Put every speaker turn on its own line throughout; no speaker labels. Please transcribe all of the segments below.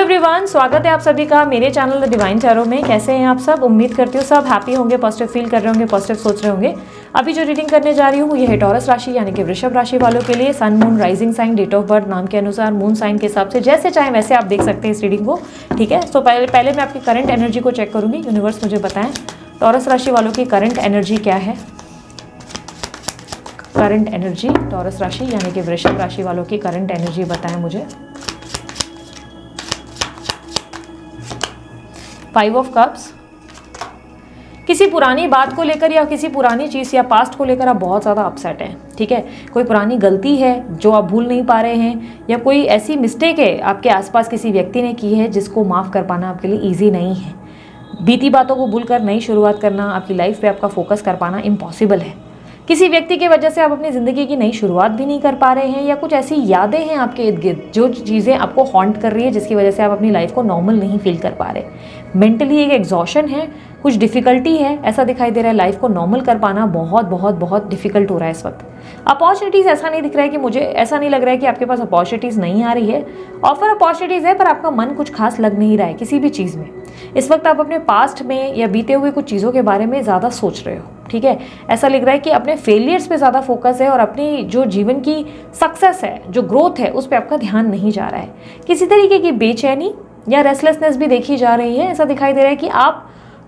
Everyone, स्वागत है आप सभी का मेरे चैनल द डिवाइन टैरो में। कैसे हैं आप सब? उम्मीद करती हूँ सब हैप्पी होंगे, पॉजिटिव फील कर रहे होंगे, पॉजिटिव सोच रहे होंगे। अभी जो रीडिंग करने जा रही हूँ ये है टॉरस राशि यानी कि वृषभ राशि वालों के लिए। Sun, moon, rising sign, date of birth, नाम के अनुसार, मून साइन के हिसाब से जैसे चाहे वैसे आप देख सकते हैं इस रीडिंग को। ठीक है, तो पहले मैं आपकी करंट एनर्जी को चेक करूँगी। यूनिवर्स मुझे बताएं टॉरस राशि वालों की करंट एनर्जी क्या है। करंट एनर्जी टॉरस राशि यानी कि वृषभ राशि वालों की करंट एनर्जी बताएं मुझे। 5 ऑफ कप्स। किसी पुरानी बात को लेकर या किसी पुरानी चीज़ या पास्ट को लेकर आप बहुत ज़्यादा अपसेट हैं। ठीक है, कोई पुरानी गलती है जो आप भूल नहीं पा रहे हैं, या कोई ऐसी मिस्टेक है आपके आसपास किसी व्यक्ति ने की है जिसको माफ़ कर पाना आपके लिए ईजी नहीं है। बीती बातों को भूलकर नई शुरुआत करना, आपकी लाइफ पे आपका फोकस कर पाना इम्पॉसिबल है। किसी व्यक्ति की वजह से आप अपनी ज़िंदगी की नई शुरुआत भी नहीं कर पा रहे हैं, या कुछ ऐसी यादें हैं आपके इर्द गिर्द जो चीज़ें आपको हॉन्ट कर रही है जिसकी वजह से आप अपनी लाइफ को नॉर्मल नहीं फील कर पा रहे। मेंटली एक एग्जॉशन है, कुछ डिफ़िकल्टी है, ऐसा दिखाई दे रहा है। लाइफ को नॉर्मल कर पाना बहुत बहुत बहुत डिफिकल्ट हो रहा है इस वक्त। अपॉर्चुनिटीज़, ऐसा नहीं दिख रहा है कि मुझे ऐसा नहीं लग रहा है कि आपके पास अपॉर्चुनिटीज़ नहीं आ रही है। ऑफर अपॉर्चुनिटीज़ है पर आपका मन कुछ खास लग नहीं रहा है किसी भी चीज़ में। इस वक्त आप अपने पास्ट में या बीते हुए कुछ चीज़ों के बारे में ज़्यादा सोच रहे हो। ठीक है, ऐसा लग रहा है कि अपने फेलियर्स पे ज़्यादा फोकस है और अपनी जो जीवन की सक्सेस है, जो ग्रोथ है, उस पर आपका ध्यान नहीं जा रहा है। किसी तरीके की बेचैनी या रेस्टलेसनेस भी देखी जा रही है। ऐसा दिखाई दे रहा है कि आप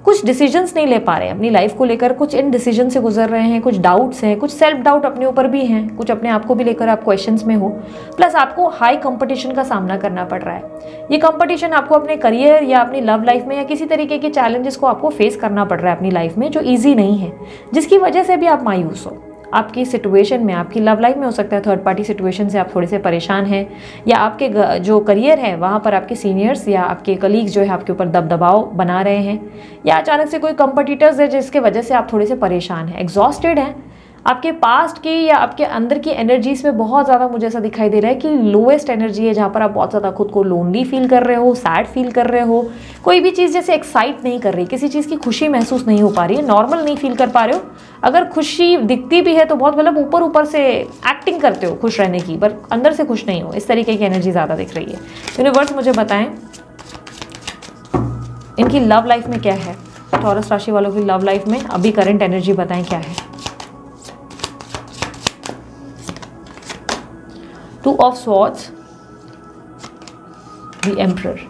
कुछ डिसीजंस नहीं ले पा रहे हैं अपनी लाइफ को लेकर, कुछ इन डिसीजन से गुजर रहे हैं, कुछ डाउट्स हैं, कुछ सेल्फ डाउट अपने ऊपर भी हैं, कुछ अपने आप को भी लेकर आप क्वेश्चंस में हो। प्लस आपको हाई कंपटीशन का सामना करना पड़ रहा है। ये कंपटीशन आपको अपने करियर या अपनी लव लाइफ में या किसी तरीके के चैलेंजेस को आपको फेस करना पड़ रहा है अपनी लाइफ में, जो ईजी नहीं है, जिसकी वजह से भी आप मायूस हो। आपकी सिचुएशन में, आपकी लव लाइफ में हो सकता है थर्ड पार्टी सिचुएशन से आप थोड़े से परेशान हैं, या आपके जो करियर है वहाँ पर आपके सीनियर्स या आपके कलीग्स जो है आपके ऊपर दबदबाव बना रहे हैं, या अचानक से कोई कंपटीटर्स है जिसके वजह से आप थोड़े से परेशान हैं, एग्जॉस्टेड हैं। आपके पास्ट की या आपके अंदर की एनर्जीज में बहुत ज़्यादा मुझे ऐसा दिखाई दे रहा है कि लोएस्ट एनर्जी है, जहाँ पर आप बहुत ज़्यादा खुद को लोनली फील कर रहे हो, सैड फील कर रहे हो, कोई भी चीज़ जैसे एक्साइट नहीं कर रही, किसी चीज़ की खुशी महसूस नहीं हो पा रही है, नॉर्मल नहीं फील कर पा रहे हो। अगर खुशी दिखती भी है तो बहुत मतलब ऊपर ऊपर से एक्टिंग करते हो खुश रहने की, पर अंदर से खुश नहीं हो। इस तरीके की एनर्जी ज़्यादा दिख रही है। यूनिवर्स मुझे बताएं इनकी लव लाइफ में क्या है। टॉरस राशि वालों की लव लाइफ में अभी करंट एनर्जी बताएं क्या है। 2 of swords, the emperor.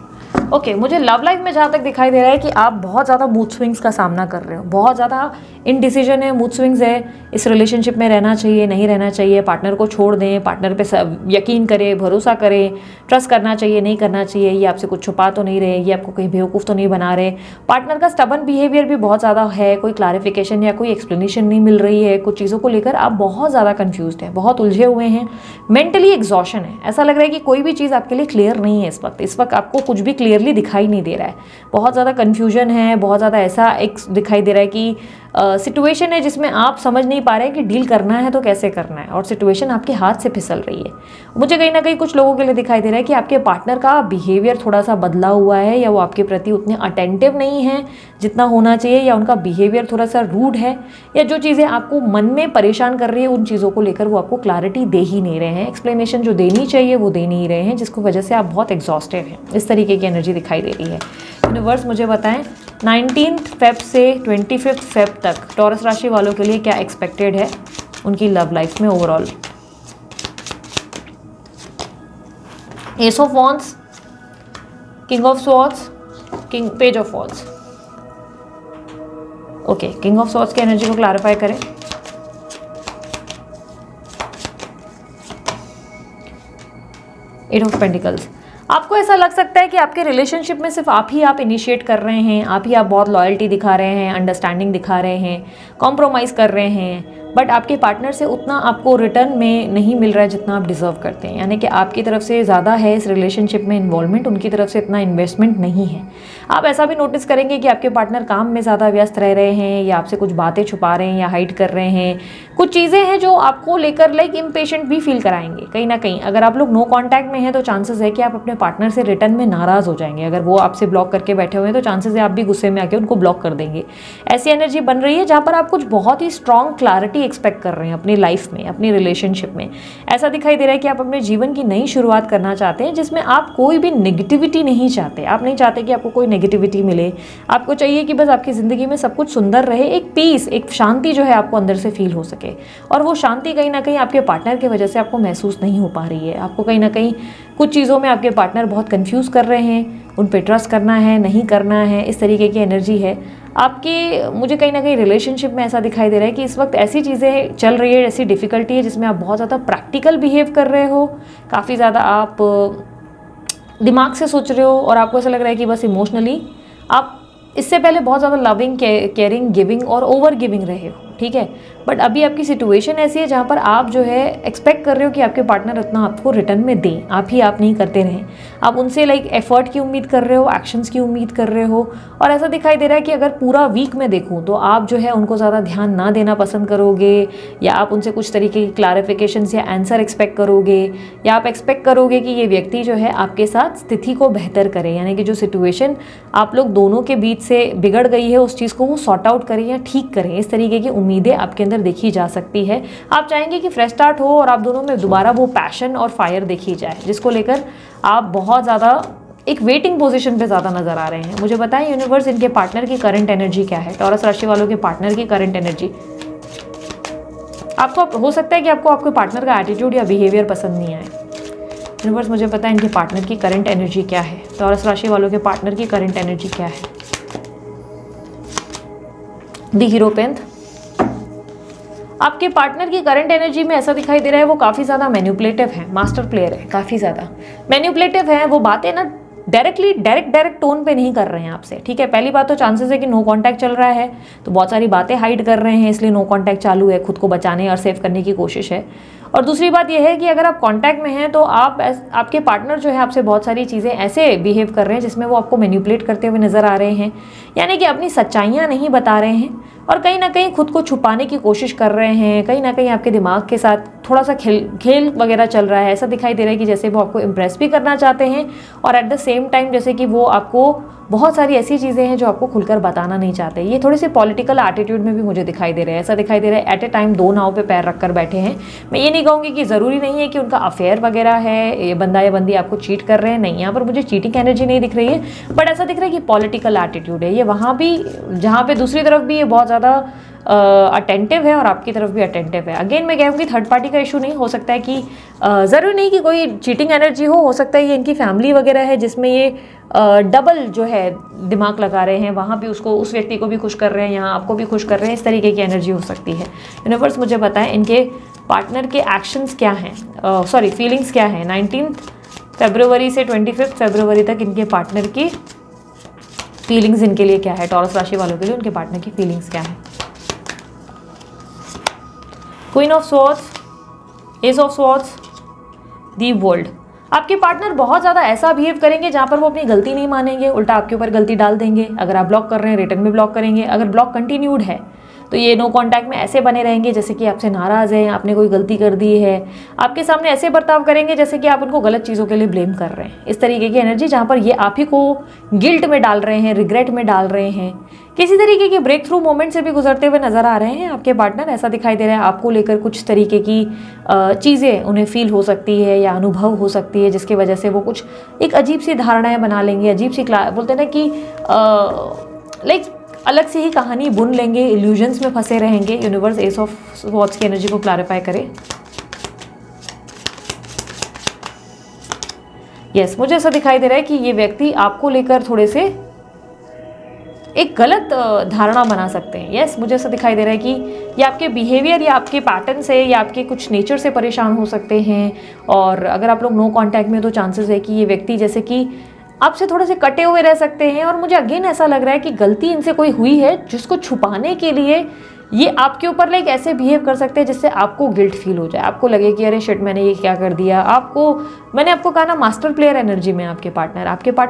Okay, मुझे लव लाइफ में जहाँ तक दिखाई दे रहा है कि आप बहुत ज़्यादा मूड स्विंग्स का सामना कर रहे हो, बहुत ज़्यादा इनडिसीजन है, मूड स्विंग्स है। इस रिलेशनशिप में रहना चाहिए, नहीं रहना चाहिए, पार्टनर को छोड़ दें, पार्टनर पे यकीन करें, भरोसा करें, ट्रस्ट करना चाहिए, नहीं करना चाहिए, ये आपसे कुछ छुपा तो नहीं रहे, ये आपको कहीं बेवकूफ़ तो नहीं बना रहे। पार्टनर का स्टबन बिहेवियर भी बहुत ज़्यादा है, कोई क्लैरिफिकेशन या कोई एक्सप्लेनेशन नहीं मिल रही है। कुछ चीज़ों को लेकर आप बहुत ज़्यादा कन्फ्यूज्ड हैं, बहुत उलझे हुए हैं, मेंटली एग्जॉशन है। ऐसा लग रहा है कि कोई भी चीज़ आपके लिए क्लियर नहीं है इस वक्त आपको कुछ भी क्लियरली दिखाई नहीं दे रहा है। बहुत ज़्यादा कन्फ्यूजन है, बहुत ज़्यादा ऐसा एक दिखाई दे रहा है कि सिचुएशन है जिसमें आप समझ नहीं पा रहे हैं कि डील करना है तो कैसे करना है, और सिचुएशन आपके हाथ से फिसल रही है। मुझे कहीं ना कहीं कुछ लोगों के लिए दिखाई दे रहा है कि आपके पार्टनर का बिहेवियर थोड़ा सा बदला हुआ है, या वो आपके प्रति उतने अटेंटिव नहीं है जितना होना चाहिए, या उनका बिहेवियर थोड़ा सा रूड है, या जो चीज़ें आपको मन में परेशान कर रही है उन चीज़ों को लेकर वो आपको क्लैरिटी दे ही नहीं रहे हैं, एक्सप्लेनेशन जो देनी चाहिए वो दे नहीं रहे हैं, जिसकी वजह से आप बहुत एग्जॉस्टेड हैं। इस तरीके की एनर्जी दिखाई दे रही है। यूनिवर्स मुझे बताएं 19 फेब से 25 फेब तक टॉरस राशि वालों के लिए क्या एक्सपेक्टेड है उनकी लव लाइफ में overall. Ace of wands, king of swords, page of wands. Okay, king of swords की एनर्जी को क्लैरिफाई करें। Eight of pentacles. आपको ऐसा लग सकता है कि आपके रिलेशनशिप में सिर्फ आप इनिशिएट कर रहे हैं, आप बहुत लॉयल्टी दिखा रहे हैं, अंडरस्टैंडिंग दिखा रहे हैं, कॉम्प्रोमाइज़ कर रहे हैं, बट आपके पार्टनर से उतना आपको रिटर्न में नहीं मिल रहा है जितना आप डिज़र्व करते हैं। यानी कि आपकी तरफ से ज़्यादा है इस रिलेशनशिप में इन्वॉल्वमेंट, उनकी तरफ से इतना इन्वेस्टमेंट नहीं है। आप ऐसा भी नोटिस करेंगे कि आपके पार्टनर काम में ज़्यादा व्यस्त रह रहे हैं, या आपसे कुछ बातें छुपा रहे हैं या हाइड कर रहे हैं। कुछ चीज़ें हैं जो आपको लेकर लाइक इम्पेशेंट भी फील कराएंगे कहीं ना कहीं। अगर आप लोग नो कॉन्टैक्ट में हैं तो चांसेस है कि आप अपने पार्टनर से रिटर्न में नाराज़ हो जाएंगे। अगर वो आपसे ब्लॉक करके बैठे हुए हैं तो चांसेस है आप भी गुस्से में आके उनको ब्लॉक कर देंगे। ऐसी एनर्जी बन रही है जहाँ पर आप कुछ बहुत ही स्ट्रॉन्ग क्लैरिटी शांति एक्सपेक्ट कर रहे हैं अपनी लाइफ में, अपनी रिलेशनशिप में। ऐसा दिखाई दे रहा है कि आप अपने जीवन की नई शुरुआत करना चाहते हैं जिसमें आप कोई भी नेगेटिविटी नहीं चाहते। आप नहीं चाहते कि आपको कोई नेगेटिविटी मिले, आपको चाहिए कि बस आपकी ज़िंदगी में सब कुछ सुंदर रहे, एक पीस, एक शांति जो है आपको अंदर से फील हो सके। और वो शांति कहीं ना कहीं आपके पार्टनर की वजह से आपको महसूस नहीं हो पा रही है। आपको कहीं ना कहीं कुछ चीज़ों में आपके पार्टनर बहुत कंफ्यूज कर रहे हैं, उन पे ट्रस्ट करना है नहीं करना है, इस तरीके की एनर्जी है आपके। मुझे कहीं ना कहीं रिलेशनशिप में ऐसा दिखाई दे रहा है कि इस वक्त ऐसी चीज़ें चल रही है, ऐसी डिफ़िकल्टी है जिसमें आप बहुत ज़्यादा प्रैक्टिकल बिहेव कर रहे हो, काफ़ी ज़्यादा आप दिमाग से सोच रहे हो और आपको ऐसा लग रहा है कि बस इमोशनली आप इससे पहले बहुत ज़्यादा लविंग, केयरिंग, गिविंग और ओवर गिविंग रहे हो, ठीक है। बट अभी आपकी सिचुएशन ऐसी है जहाँ पर आप जो है एक्सपेक्ट कर रहे हो कि आपके पार्टनर इतना आपको रिटर्न में दें, आप नहीं करते रहें। आप उनसे लाइक एफर्ट की उम्मीद कर रहे हो, एक्शंस की उम्मीद कर रहे हो। और ऐसा दिखाई दे रहा है कि अगर पूरा वीक में देखूँ तो आप जो है उनको ज़्यादा ध्यान ना देना पसंद करोगे, या आप उनसे कुछ तरीके की क्लैरिफिकेशंस या आंसर एक्सपेक्ट करोगे, या आप एक्सपेक्ट करोगे कि ये व्यक्ति जो है आपके साथ स्थिति को बेहतर करे, यानी कि जो सिचुएशन आप लोग दोनों के बीच से बिगड़ गई है उस चीज़ को वो सॉर्ट आउट करें या ठीक करें। इस तरीके की उम्मीदें आपके अंदर देखी जा सकती है। आप चाहेंगे कि फ्रेश स्टार्ट हो और आप दोनों में दोबारा वो पैशन और फायर देखी जाए, जिसको लेकर आप बहुत ज़्यादा एक वेटिंग पोजीशन पे ज़्यादा नजर आ रहे हैं। मुझे बताएं यूनिवर्स, इनके पार्टनर की करंट एनर्जी क्या है? टॉरस राशि वालों के पार्टनर की करंट एनर्जी। आपको हो सकता है कि आपको आपके पार्टनर का एटीट्यूड या बिहेवियर पसंद नहीं आए। यूनिवर्स मुझे पता है इनके पार्टनर की करंट एनर्जी क्या है। टॉरस राशि वालों के पार्टनर की करंट एनर्जी क्या है? द हीरोपेंथ। आपके पार्टनर की करंट एनर्जी में ऐसा दिखाई दे रहा है वो काफ़ी ज़्यादा मैनिपुलेटिव है, मास्टर प्लेयर है, काफ़ी ज़्यादा मैनिपुलेटिव है। वो बातें ना डायरेक्ट टोन पे नहीं कर रहे हैं आपसे, ठीक है। पहली बात तो चांसेस है कि नो कांटेक्ट चल रहा है तो बहुत सारी बातें हाइड कर रहे हैं, इसलिए नो कांटेक्ट चालू है, खुद को बचाने और सेव करने की कोशिश है। और दूसरी बात यह है कि अगर आप कांटेक्ट में हैं तो आपके पार्टनर जो है आपसे बहुत सारी चीज़ें ऐसे बिहेव कर रहे हैं जिसमें वो आपको मैनिपुलेट करते हुए नज़र आ रहे हैं, यानी कि अपनी सच्चाइयाँ नहीं बता रहे हैं और कहीं ना कहीं खुद को छुपाने की कोशिश कर रहे हैं। कहीं ना कहीं आपके दिमाग के साथ थोड़ा सा खेल वगैरह चल रहा है। ऐसा दिखाई दे रहा है कि जैसे वो आपको इम्प्रेस भी करना चाहते हैं और एट द सेम टाइम जैसे कि वो आपको बहुत सारी ऐसी चीज़ें हैं जो आपको खुलकर बताना नहीं चाहते। ये थोड़े से पॉलिटिकल एटीट्यूड में भी मुझे दिखाई दे रहे हैं। ऐसा दिखाई दे रहा है एट ए टाइम दो नाव पे पैर रखकर बैठे हैं। मैं ये नहीं कहूँगी कि ज़रूरी नहीं है कि उनका अफेयर वगैरह है, ये बंदा या बंदी आपको चीट कर रहे हैं, नहीं, यहाँ पर मुझे चीटिंग एनर्जी नहीं दिख रही है। बट ऐसा दिख रहा है कि पॉलिटिकल एटीट्यूड है ये वहाँ भी, जहाँ पे दूसरी तरफ भी ये बहुत ज़्यादा अटेंटिव है और आपकी तरफ भी अटेंटिव है। अगेन मैं कहूँगी थर्ड पार्टी का इशू नहीं हो सकता है कि ज़रूरी नहीं कि कोई चीटिंग एनर्जी हो सकता है ये इनकी फैमिली वगैरह है जिसमें ये डबल जो है दिमाग लगा रहे हैं, वहाँ भी उसको, उस व्यक्ति को भी खुश कर रहे हैं, यहाँ आपको भी खुश कर रहे हैं, इस तरीके की एनर्जी हो सकती है। यूनिवर्स मुझे बताएं इनके पार्टनर के एक्शंस क्या हैं, सॉरी फीलिंग्स क्या हैं। 19 फरवरी से 25 फरवरी तक इनके पार्टनर की फीलिंग्स इनके लिए क्या है, टॉरस राशि वालों के लिए उनके पार्टनर की फीलिंग्स क्या है। Queen of swords, S of swords, the world. आपके पार्टनर बहुत ज़्यादा ऐसा बिहेव करेंगे जहाँ पर वो अपनी गलती नहीं मानेंगे, उल्टा आपके ऊपर गलती डाल देंगे। अगर आप ब्लॉक कर रहे हैं रिटर्न में ब्लॉक करेंगे। अगर ब्लॉक कंटिन्यूड है तो ये नो कांटेक्ट में ऐसे बने रहेंगे जैसे कि आपसे नाराज़ हैं, आपने कोई गलती कर दी है। आपके सामने ऐसे बर्ताव करेंगे जैसे कि आप उनको गलत चीज़ों के लिए ब्लेम कर रहे हैं। इस तरीके की एनर्जी जहाँ पर ये आप ही को गिल्ट में डाल रहे हैं, रिग्रेट में डाल रहे हैं। किसी तरीके के ब्रेक थ्रू मोमेंट से भी गुजरते हुए नजर आ रहे हैं आपके पार्टनर। ऐसा दिखाई दे रहा है आपको लेकर कुछ तरीके की चीज़ें उन्हें फील हो सकती है या अनुभव हो सकती है जिसकी वजह से वो कुछ एक अजीब सी धारणाएं बना लेंगे, अजीब सी बोलते हैं ना कि लाइक अलग से ही कहानी बुन लेंगे, इल्यूजन्स में फंसे रहेंगे। यूनिवर्स एस ऑफ स्वॉर्ड्स की एनर्जी को क्लैरिफाई करे। यस, मुझे ऐसा दिखाई दे रहा है कि ये व्यक्ति आपको लेकर थोड़े से एक गलत धारणा बना सकते हैं। यस, मुझे ऐसा दिखाई दे रहा है कि ये आपके बिहेवियर या आपके पैटर्न से या आपके कुछ नेचर से परेशान हो सकते हैं। और अगर आप लोग नो कांटेक्ट में तो चांसेस है कि ये व्यक्ति जैसे कि आपसे थोड़े से कटे हुए रह सकते हैं। और मुझे अगेन ऐसा लग रहा है कि गलती इनसे कोई हुई है जिसको छुपाने के लिए ये आपके ऊपर लाइक ऐसे बिहेव कर सकते हैं जिससे आपको गिल्ट फील हो जाए, आपको लगे कि अरे शिट मैंने ये क्या कर दिया। मैंने आपको कहा ना मास्टर प्लेयर एनर्जी में आपके पार्टनर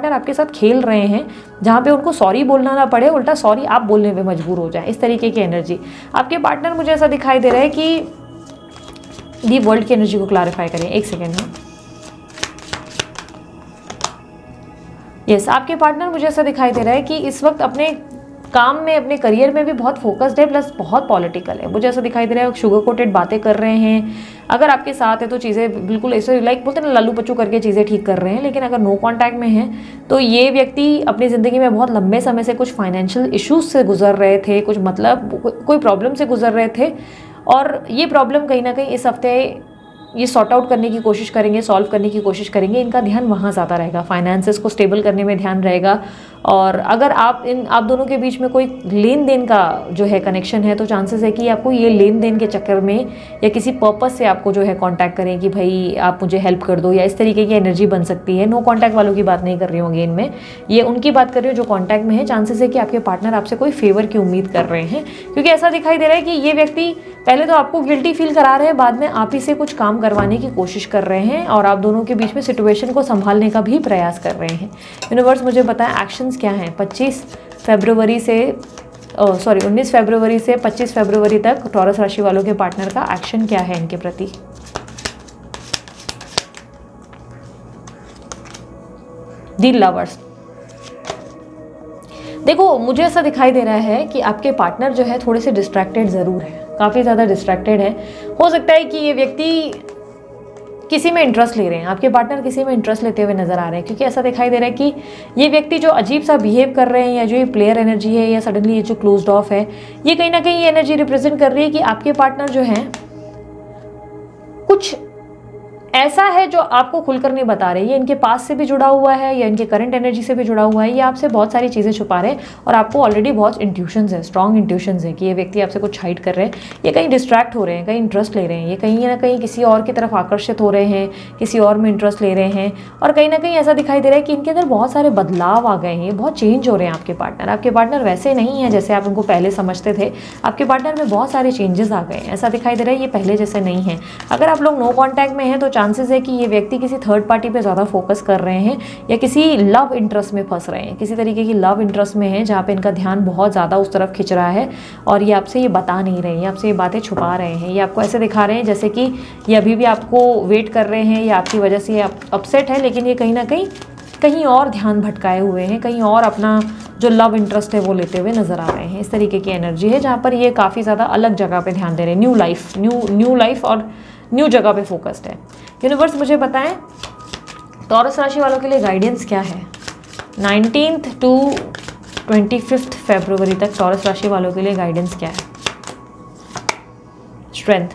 आपके साथ खेल रहे हैं जहाँ पे उनको सॉरी बोलना ना पड़े, उल्टा सॉरी आप बोलने में मजबूर हो जाए, इस तरीके की एनर्जी आपके पार्टनर। मुझे ऐसा दिखाई दे रहा है कि दी वर्ल्ड की एनर्जी को क्लैरिफाई करें, एक सेकेंड में। यस, आपके पार्टनर मुझे ऐसा दिखाई दे रहा है कि इस वक्त अपने काम में, अपने करियर में भी बहुत फोकस्ड है, प्लस बहुत पॉलिटिकल है। मुझे ऐसा दिखाई दे रहा है शुगर कोटेड बातें कर रहे हैं। अगर आपके साथ है तो चीज़ें बिल्कुल ऐसे लाइक बोलते हैं ना लल्लू पच्चू करके चीज़ें ठीक कर रहे हैं। लेकिन अगर नो कॉन्टैक्ट में है तो ये व्यक्ति अपनी ज़िंदगी में बहुत लंबे समय से कुछ फाइनेंशियल इश्यूज से गुजर रहे थे, कुछ मतलब कोई प्रॉब्लम से गुजर रहे थे, और ये प्रॉब्लम कहीं ना कहीं इस हफ्ते ये सॉर्ट आउट करने की कोशिश करेंगे, सॉल्व करने की कोशिश करेंगे। इनका ध्यान वहाँ ज़्यादा रहेगा, फाइनेंसेस को स्टेबल करने में ध्यान रहेगा। और अगर आप दोनों के बीच में कोई लेन देन का जो है कनेक्शन है तो चांसेस है कि आपको ये लेन देन के चक्कर में या किसी पर्पस से आपको जो है कांटेक्ट करें कि भाई आप मुझे हेल्प कर दो, या इस तरीके की एनर्जी बन सकती है। नो कांटेक्ट वालों की बात नहीं कर रही हूँ अगेन में, ये उनकी बात कर रही हूँ जो कांटेक्ट में है। चांसेस है कि आपके पार्टनर आपसे कोई फेवर की उम्मीद कर रहे हैं, क्योंकि ऐसा दिखाई दे रहा है कि ये व्यक्ति पहले तो आपको गिल्टी फील करा रहे हैं, बाद में आप ही से कुछ काम करवाने की कोशिश कर रहे हैं और आप दोनों के बीच में सिचुएशन को संभालने का भी प्रयास कर रहे हैं। यूनिवर्स मुझे बताएं एक्शंस क्या हैं 19 फरवरी से 25 फरवरी तक टॉरस राशि वालों के पार्टनर का एक्शन क्या है इनके प्रति। दी लवर्स, देखो मुझे ऐसा दिखाई दे रहा है कि आपके पार्टनर जो है थोड़े से डिस्ट्रैक्टेड ज़रूर है, काफ़ी ज़्यादा डिस्ट्रैक्टेड है। हो सकता है कि ये व्यक्ति किसी में इंटरेस्ट ले रहे हैं, आपके पार्टनर किसी में इंटरेस्ट लेते हुए नजर आ रहे हैं, क्योंकि ऐसा दिखाई दे रहा है कि ये व्यक्ति जो अजीब सा बिहेव कर रहे हैं, या जो ये प्लेयर एनर्जी है, या सडनली ये जो क्लोज्ड ऑफ है, ये कहीं ना कहीं ये एनर्जी रिप्रेजेंट कर रही है कि आपके पार्टनर जो है कुछ ऐसा है जो आपको खुलकर नहीं बता रहे। ये इनके पास से भी जुड़ा हुआ है या इनके करंट एनर्जी से भी जुड़ा हुआ है, ये आपसे बहुत सारी चीज़ें छुपा रहे हैं और आपको ऑलरेडी बहुत इंट्यूशंस है, स्ट्रॉन्ग इंट्यूशंस है कि ये व्यक्ति आपसे कुछ हाइड कर रहे हैं। ये कहीं डिस्ट्रैक्ट हो रहे हैं, कहीं इंटरेस्ट ले रहे हैं, ये कहीं ना कहीं किसी और की तरफ आकर्षित हो रहे हैं, किसी और में इंटरेस्ट ले रहे हैं। और कहीं ना कहीं ऐसा दिखाई दे रहा है कि इनके अंदर बहुत सारे बदलाव आ गए हैं, बहुत चेंज हो रहे हैं। आपके पार्टनर वैसे नहीं है जैसे आप उनको पहले समझते थे। आपके पार्टनर में बहुत सारे चेंजेस आ गए हैं, ऐसा दिखाई दे रहा है ये पहले जैसे नहीं है। अगर आप लोग नो कॉन्टैक्ट में हैं तो चांसेस है कि ये व्यक्ति किसी थर्ड पार्टी पे ज़्यादा फोकस कर रहे हैं या किसी लव इंटरेस्ट में फंस रहे हैं, किसी तरीके की लव इंटरेस्ट में है जहाँ पे इनका ध्यान बहुत ज़्यादा उस तरफ खिंच रहा है और ये आपसे ये बता नहीं रहे हैं, आपसे ये बातें छुपा रहे हैं। ये आपको ऐसे दिखा रहे हैं जैसे कि ये अभी भी आपको वेट कर रहे हैं या आपकी वजह से ये अपसेट है, लेकिन ये कहीं ना कहीं और ध्यान भटकाए हुए हैं, कहीं और अपना जो लव इंटरेस्ट है वो लेते हुए नजर आ रहे हैं। इस तरीके की एनर्जी है जहाँ पर ये काफ़ी ज़्यादा अलग जगह पे ध्यान दे रहे हैं, न्यू लाइफ और न्यू जगह पे फोकस्ड है। यूनिवर्स मुझे बताएं टॉरस राशि वालों के लिए गाइडेंस क्या है 19 टू 25 फरवरी तक। टॉरस राशि वालों के लिए गाइडेंस क्या है? स्ट्रेंथ,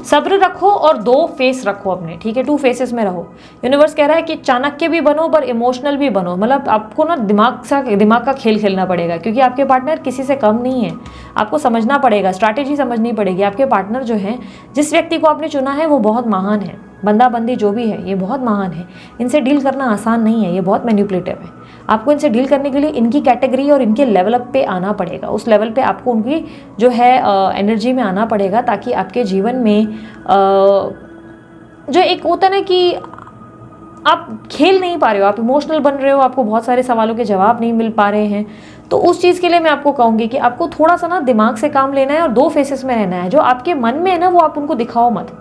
सब्र रखो और 2 फेस रखो अपने, ठीक है, 2 फेसेस में रहो। यूनिवर्स कह रहा है कि चाणक्य भी बनो पर इमोशनल भी बनो, मतलब आपको ना दिमाग का खेल खेलना पड़ेगा, क्योंकि आपके पार्टनर किसी से कम नहीं है। आपको समझना पड़ेगा, स्ट्रैटेजी समझनी पड़ेगी। आपके पार्टनर जो है, जिस व्यक्ति को आपने चुना है वो बहुत महान है, बंदा बंदी जो भी है ये बहुत महान है। इनसे डील करना आसान नहीं है, ये बहुत मैनिपुलेटिव है। आपको इनसे डील करने के लिए इनकी कैटेगरी और इनके लेवल अप पे आना पड़ेगा, उस लेवल पे आपको उनकी जो है एनर्जी में आना पड़ेगा, ताकि आपके जीवन में जो एक होता है ना कि आप खेल नहीं पा रहे हो, आप इमोशनल बन रहे हो, आपको बहुत सारे सवालों के जवाब नहीं मिल पा रहे हैं, तो उस चीज़ के लिए मैं आपको कहूँगी कि आपको थोड़ा सा ना दिमाग से काम लेना है और 2 फेसेस में रहना है। जो आपके मन में है ना वो आप उनको दिखाओ मत।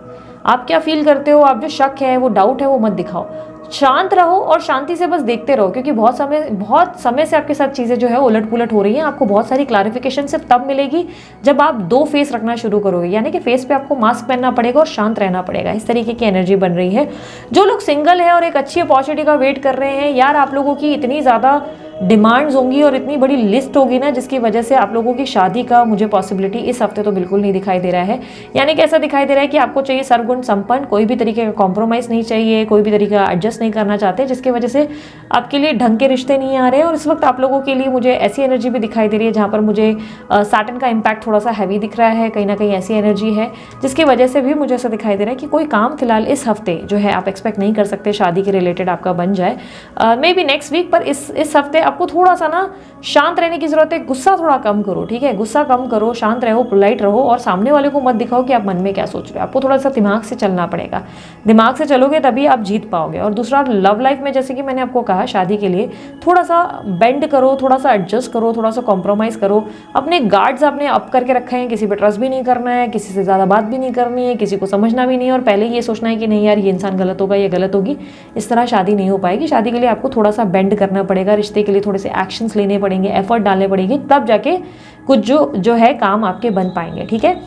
आप क्या फील करते हो, आप जो शक है वो डाउट है वो मत दिखाओ। शांत रहो और शांति से बस देखते रहो, क्योंकि बहुत समय से आपके साथ चीज़ें जो है उलट पुलट हो रही हैं। आपको बहुत सारी क्लैरिफिकेशन सिर्फ तब मिलेगी जब आप 2 फेस रखना शुरू करोगे, यानी कि फेस पे आपको मास्क पहनना पड़ेगा और शांत रहना पड़ेगा। इस तरीके की एनर्जी बन रही है। जो लोग सिंगल है और एक अच्छी अपॉर्चुनिटी का वेट कर रहे हैं, यार आप लोगों की इतनी ज़्यादा डिमांड्स होंगी और इतनी बड़ी लिस्ट होगी ना, जिसकी वजह से आप लोगों की शादी का मुझे पॉसिबिलिटी इस हफ्ते तो बिल्कुल नहीं दिखाई दे रहा है। यानी कि ऐसा दिखाई दे रहा है कि आपको चाहिए सर्वगुण संपन्न, कोई भी तरीके का कॉम्प्रोमाइज़ नहीं चाहिए, कोई भी तरीका एडजस्ट नहीं करना चाहते, जिसकी वजह से आपके लिए ढंग के रिश्ते नहीं आ रहे हैं। और इस वक्त आप लोगों के लिए मुझे ऐसी एनर्जी भी दिखाई दे रही है जहाँ पर मुझे सैटर्न का इम्पैक्ट थोड़ा सा हैवी दिख रहा है, कहीं ना कहीं ऐसी एनर्जी है जिसकी वजह से भी मुझे ऐसा दिखाई दे रहा है कि कोई काम फिलहाल इस हफ्ते जो है आप एक्सपेक्ट नहीं कर सकते शादी के रिलेटेड आपका बन जाए, मे बी नेक्स्ट वीक। पर इस हफ्ते आपको थोड़ा सा ना शांत रहने की जरूरत है, गुस्सा थोड़ा कम करो, ठीक है, गुस्सा कम करो, शांत रहो, पोलाइट रहो और सामने वाले को मत दिखाओ कि आप मन में क्या सोच रहे हो। आपको थोड़ा सा दिमाग से चलना पड़ेगा, दिमाग से चलोगे तभी आप जीत पाओगे। और दूसरा, लव लाइफ में जैसे कि मैंने आपको कहा, शादी के लिए थोड़ा सा बेंड करो, थोड़ा सा एडजस्ट करो, थोड़ा सा कॉम्प्रोमाइज करो। अपने गार्ड्स आपने अप करके रखे हैं, किसी पर ट्रस्ट भी नहीं करना है, किसी से ज़्यादा बात भी नहीं करनी है, किसी को समझना भी नहीं है और पहले ये सोचना है कि नहीं यार ये इंसान गलत होगा, ये गलत होगी। इस तरह शादी नहीं हो पाएगी। शादी के लिए आपको थोड़ा सा बेंड करना पड़ेगा, रिश्ते के लिए लिए थोड़े से एक्शंस लेने पड़ेंगे, एफर्ट डालने पड़ेंगे, तब जाके कुछ जो है काम आपके बन पाएंगे। ठीक है।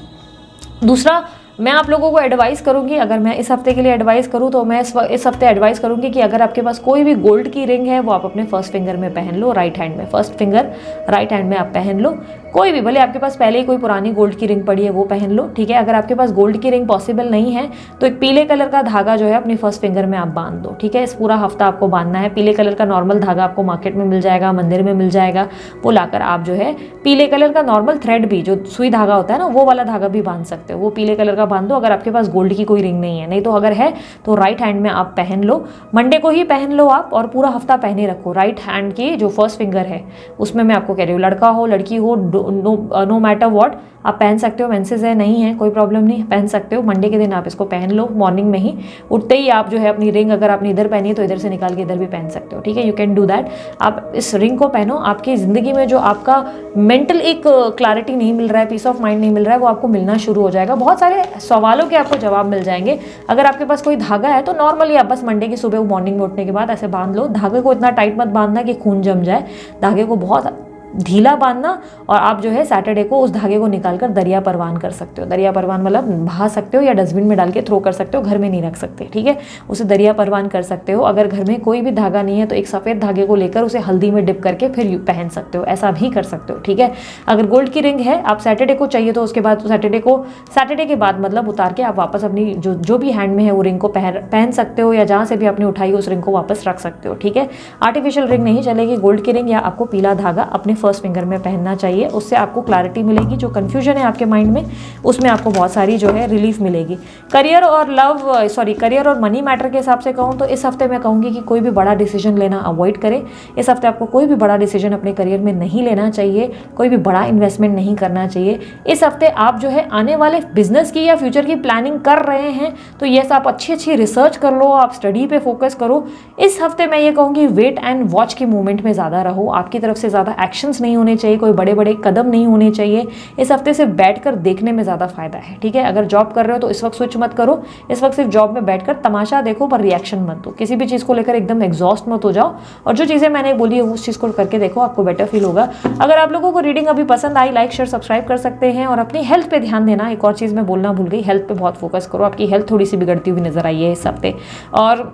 दूसरा, मैं आप लोगों को एडवाइस करूंगी, अगर मैं इस हफ्ते के लिए एडवाइस करूं तो मैं इस हफ्ते एडवाइस करूंगी कि अगर आपके पास कोई भी गोल्ड की रिंग है वो आप अपने फर्स्ट फिंगर में पहन लो, राइट हैंड में, फर्स्ट फिंगर राइट हैंड में आप पहन लो। कोई भी, भले आपके पास पहले ही कोई पुरानी गोल्ड की रिंग पड़ी है वो पहन लो। ठीक है। अगर आपके पास गोल्ड की रिंग पॉसिबल नहीं है तो एक पीले कलर का धागा जो है अपनी फर्स्ट फिंगर में आप बांध दो। ठीक है। इस पूरा हफ्ता आपको बांधना है। पीले कलर का नॉर्मल धागा आपको मार्केट में मिल जाएगा, मंदिर में मिल जाएगा, वो लाकर आप जो है पीले कलर का नॉर्मल थ्रेड भी, जो सुई धागा होता है ना, वो वाला धागा भी बांध सकते हो, वो पीले कलर का बांध दो अगर आपके पास गोल्ड की कोई रिंग नहीं है। नहीं तो अगर है तो राइट हैंड में आप पहन लो, मंडे को ही पहन लो आप, और पूरा हफ्ता पहने रखो। राइट हैंड की जो फर्स्ट फिंगर है उसमें मैं आपको कह रही हूँ, लड़का हो लड़की हो, नो मैटर व्हाट, आप पहन सकते हो। मेंसेस है, नहीं है, कोई प्रॉब्लम नहीं, पहन सकते हो। मंडे के दिन आप इसको पहन लो, मॉर्निंग में ही उठते ही आप जो है अपनी रिंग, अगर आपने इधर पहनी है तो इधर से निकाल के इधर भी पहन सकते हो। ठीक है। You can do that. आप इस रिंग को पहनो। आपकी ज़िंदगी में जो आपका मेंटल एक क्लैरिटी नहीं मिल रहा है, पीस ऑफ माइंड नहीं मिल रहा है, वो आपको मिलना शुरू हो जाएगा। बहुत सारे सवालों के आपको जवाब मिल जाएंगे। अगर आपके पास कोई धागा है तो नॉर्मली आप बस मंडे की सुबह मॉर्निंग में उठने के बाद ऐसे बांध लो। धागे को इतना टाइट मत बांधना कि खून जम जाए, धागे को बहुत ढीला बांधना, और आप जो है सैटरडे को उस धागे को निकालकर दरिया परवान कर सकते हो। दरिया परवान मतलब बहा सकते हो या डस्टबिन में डाल के थ्रो कर सकते हो, घर में नहीं रख सकते। ठीक है। उसे दरिया परवान कर सकते हो। अगर घर में कोई भी धागा नहीं है तो एक सफ़ेद धागे को लेकर उसे हल्दी में डिप करके फिर पहन सकते हो, ऐसा भी कर सकते हो। ठीक है। अगर गोल्ड की रिंग है, आप सैटरडे को चाहिए तो उसके बाद सैटरडे के बाद मतलब उतार के आप वापस अपनी जो भी हैंड में है वो रिंग को पहन सकते हो, या जहाँ से भी आपने उठाई उस रिंग को वापस रख सकते हो। ठीक है। आर्टिफिशियल रिंग नहीं चलेगी, गोल्ड की रिंग या आपको पीला धागा अपने फर्स्ट फिंगर में पहनना चाहिए। उससे आपको क्लैरिटी मिलेगी, जो कंफ्यूजन है आपके माइंड में उसमें आपको बहुत सारी जो है रिलीफ मिलेगी। करियर और मनी मैटर के हिसाब से कहूँ तो इस हफ्ते मैं कहूँगी कि कोई भी बड़ा डिसीजन लेना अवॉइड करें। इस हफ्ते आपको कोई भी बड़ा डिसीजन अपने करियर में नहीं लेना चाहिए, कोई भी बड़ा इन्वेस्टमेंट नहीं करना चाहिए। इस हफ्ते आप जो है आने वाले बिजनेस की या फ्यूचर की प्लानिंग कर रहे हैं तो यस, आप अच्छी रिसर्च कर लो, आप स्टडी पे फोकस करो। इस हफ्ते मैं ये कहूँगी वेट एंड वॉच के मूवमेंट में ज़्यादा रहो, आपकी तरफ से ज़्यादा एक्शंस नहीं होने चाहिए, कोई बड़े बड़े कदम नहीं होने चाहिए। इस हफ्ते से बैठकर देखने में ज़्यादा फायदा है। ठीक है। अगर जॉब कर रहे हो तो इस वक्त स्विच मत करो, इस वक्त सिर्फ जॉब में बैठकर तमाशा देखो पर रिएक्शन मत दो। किसी भी चीज़ को लेकर एकदम एग्जॉस्ट मत हो जाओ, और जो चीज़ें मैंने बोली है उस चीज़ को करके देखो, आपको बेटर फील होगा। अगर आप लोगों को रीडिंग अभी पसंद आई, लाइक शेयर सब्सक्राइब कर सकते हैं, और अपनी हेल्थ पे ध्यान देना। एक और चीज़ मैं बोलना भूल गई, हेल्थ पे बहुत फोकस करो, आपकी हेल्थ थोड़ी सी बिगड़ती हुई नजर आई है इस हफ्ते। और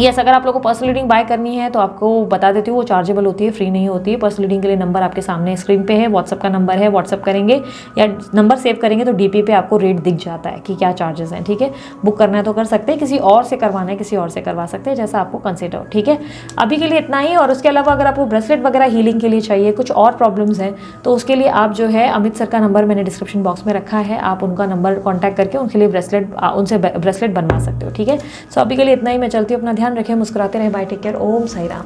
यस, अगर आप लोगों को पर्सनल रीडिंग बाय करनी है तो आपको बता देती हूँ, वो चार्जेबल होती है, फ्री नहीं होती है। पर्सनल रीडिंग के लिए नंबर आपके सामने स्क्रीन पे है, व्हाट्सअप का नंबर है, व्हाट्सअप करेंगे या नंबर सेव करेंगे तो डीपी पे आपको रेट दिख जाता है कि क्या चार्जेस हैं। ठीक है। बुक करना है तो कर सकते हैं, किसी और से करवाना है किसी और से करवा सकते हैं, जैसा आपको कंसिडर हो। ठीक है। अभी के लिए इतना ही। और उसके अलावा अगर आपको ब्रेसलेट वगैरह हीलिंग के लिए चाहिए, कुछ और प्रॉब्लम्स हैं, तो उसके लिए आप जो है अमित सर का नंबर मैंने डिस्क्रिप्शन बॉक्स में रखा है, आप उनका नंबर कॉन्टैक्ट करके उनके लिए उनसे ब्रेसलेट बनवा सकते हो। ठीक है। सो अभी के लिए इतना ही। मैं चलती हूँ, अपना ध्यान रखें, मुस्कुराते रहें। बाय, टेक केयर, ओम साई राम।